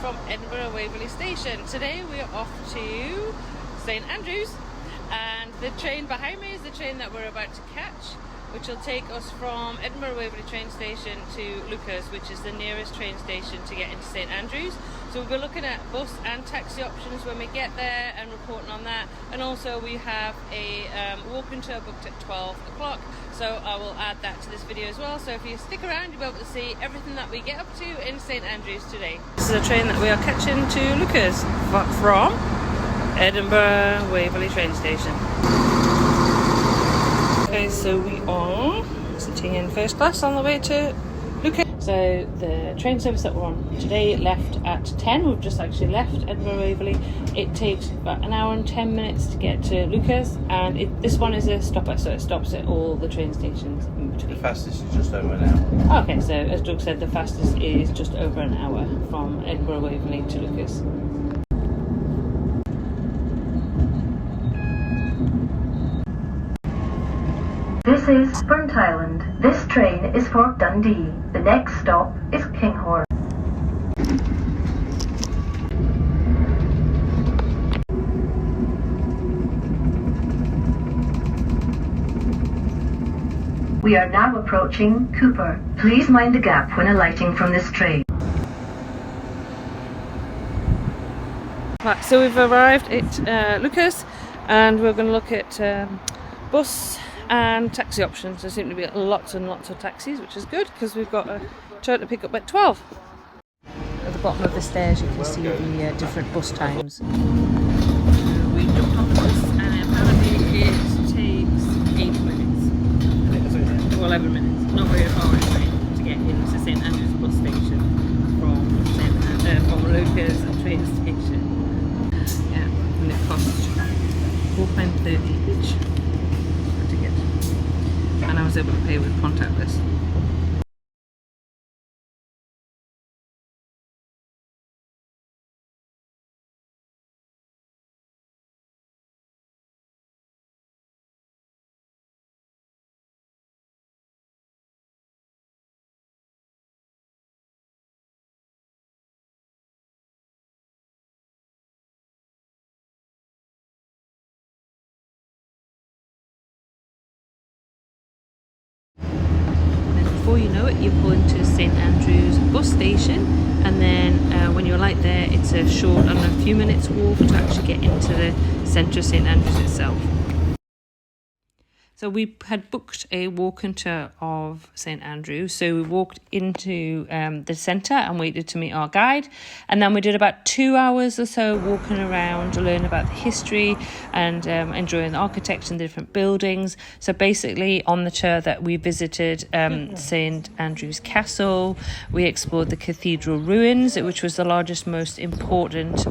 from Edinburgh Waverley Station. Today we are off to St Andrews, and the train behind me is the train that we're about to catch, which will take us from Edinburgh Waverley train station to Leuchars, which is the nearest train station to get into St Andrews. So we'll be looking at bus and taxi options when we get there and reporting on that. And also we have a walk-in tour booked at 12 o'clock, so I will add that to this video as well. So if you stick around, you'll be able to see everything that we get up to in St Andrews today. This is a train that we are catching to Leuchars from Edinburgh Waverley train station. Okay, so we are sitting in first class on the way to Leuchars. So the train service that we're on today left at 10. We've just actually left Edinburgh Waverley. It takes about an hour and 10 minutes to get to Leuchars, and this one is a stopper, so it stops at all the train stations in between. The fastest is just over an hour. Okay, so as Doug said, the fastest is just over an hour from Edinburgh Waverley to Leuchars. This is Burnt Island. This train is for Dundee. The next stop is Kinghorn. We are now approaching Cooper. Please mind the gap when alighting from this train. Right, so we've arrived at Leuchars, and we're going to look at bus and taxi options. There seem to be lots and lots of taxis, which is good because we've got a turn to pick up at 12. At the bottom of the stairs you can see the different bus times. We jumped on the bus and apparently it takes 8 minutes. Or 11 minutes. Not very far anyway to get into St Andrews bus station from Leuchars train station. Yeah, and it costs £4.30 each. And I was able to pay with contactless. Before you know it, you pull into St Andrews bus station, and then when you alight there, it's a short, a few minutes walk to actually get into the centre of St Andrews itself. So we had booked a walk-in tour of St Andrews. So we walked into the centre and waited to meet our guide. And then we did about 2 hours or so walking around to learn about the history and enjoying the architecture and the different buildings. So basically on the tour that we visited St Andrews Castle, we explored the cathedral ruins, which was the largest, most important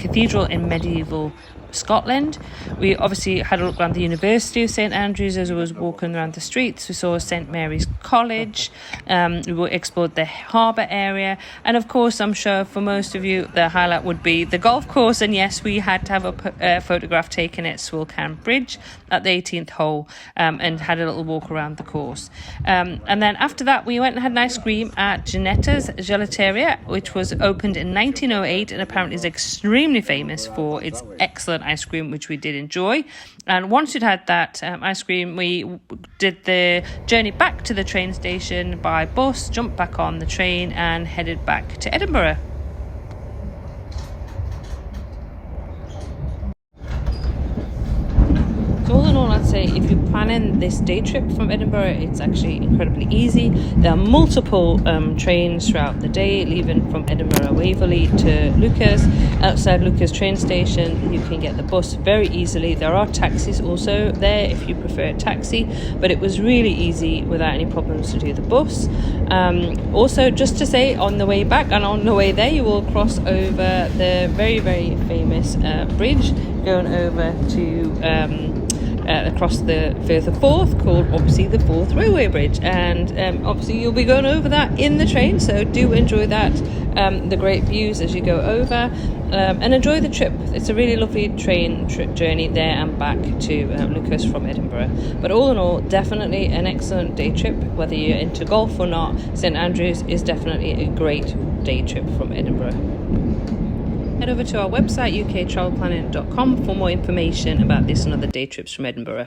cathedral in medieval Scotland. We obviously had a look around the University of St Andrews as I was walking around the streets. We saw St Mary's College. We explored the harbour area, and of course I'm sure for most of you the highlight would be the golf course. And yes, we had to have a photograph taken at Swilcan Bridge at the 18th hole, and had a little walk around the course. And then after that we went and had an ice cream at Giannetta's Gelateria, which was opened in 1908 and apparently is extremely famous for its excellent ice cream, which we did enjoy. And once we'd had that ice cream, we did the journey back to the train station by bus, jumped back on the train and headed back to Edinburgh. So all in all, I'd say if you're planning this day trip from Edinburgh, it's actually incredibly easy. There are multiple trains throughout the day leaving from Edinburgh Waverley to Leuchars. Outside Leuchars train station you can get the bus very easily. There are taxis also there if you prefer a taxi, but it was really easy without any problems to do the bus. Also, just to say, on the way back and on the way there you will cross over the very, very famous bridge going over to across the Firth of Forth, called obviously the Forth Railway Bridge, and obviously you'll be going over that in the train, so do enjoy that, the great views as you go over, and enjoy the trip. It's a really lovely train trip journey there and back to Leuchars from Edinburgh. But all in all, definitely an excellent day trip. Whether you're into golf or not, St Andrews is definitely a great day trip from Edinburgh. Head over to our website uktravelplanning.com for more information about this and other day trips from Edinburgh.